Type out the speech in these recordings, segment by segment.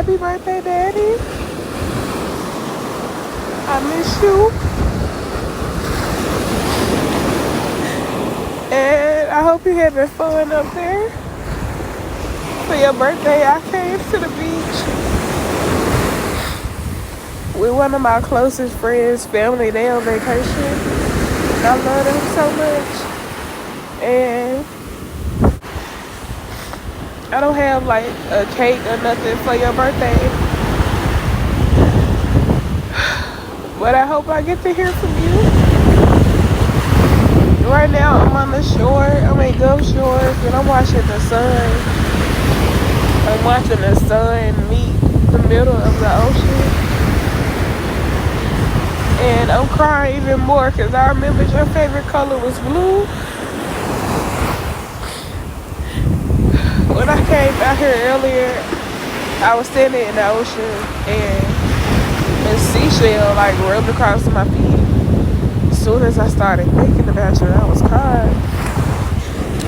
Happy birthday, Daddy. I miss you. And I hope you're having fun up there. For your birthday, I came to the beach with one of my closest friends' family. They on vacation. I love them so much. And I don't have like a cake or nothing for your birthday. But I hope I get to hear from you. Right now I'm on the shore. I'm at Gulf Shores and I'm watching the sun. I'm watching the sun meet the middle of the ocean. And I'm crying even more because I remembered your favorite color was blue. When I came out here earlier, I was standing in the ocean and a seashell like rubbed across my feet. As soon as I started thinking about you, I was crying.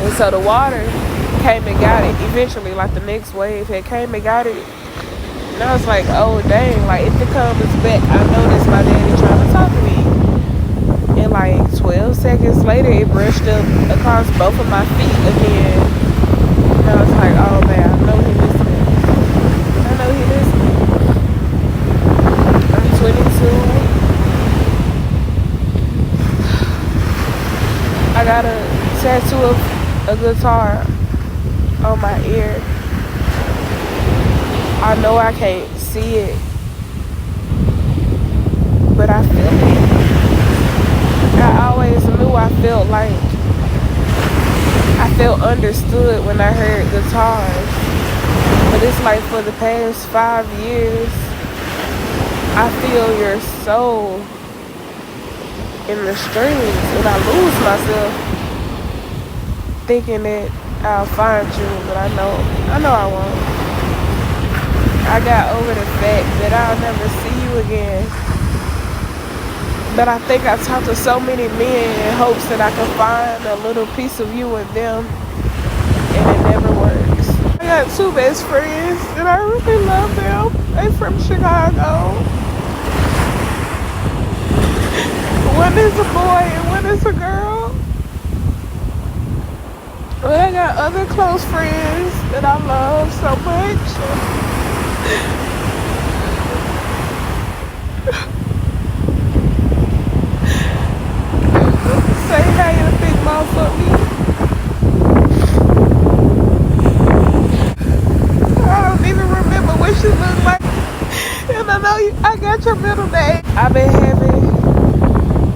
And so the water came and got it eventually, like the next wave had came and got it. And I was like, oh dang, like if it comes back, I noticed my daddy trying to talk to me. And like 12 seconds later, it brushed up across both of my feet again. And I was like, oh man, I know he listening. I know he listening. I'm 22. I got a tattoo of a guitar on my ear. I know I can't see it, but I feel it. I always knew I felt understood when I heard guitars. But it's like for the past 5 years, I feel your soul in the strings, and I lose myself thinking that I'll find you, but I know I won't. I got over the fact that I'll never see you again. But I think I talked to so many men in hopes that I could find a little piece of you in them, and it never works. I got 2 best friends, and I really love them. They from Chicago. One is a boy and one is a girl. But I got other close friends that I love so much. Say hey to Big Mom for me. I don't even remember what she looked like. And I know I got your middle name. I've been having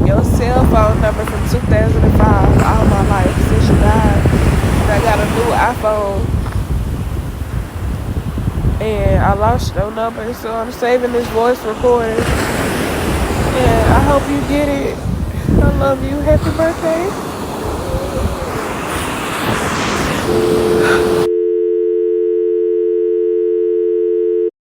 your cell phone number from 2005 all my life since you died. And I got a new iPhone. And I lost your number, so I'm saving this voice recording. And I hope you get it. I love you. Happy birthday.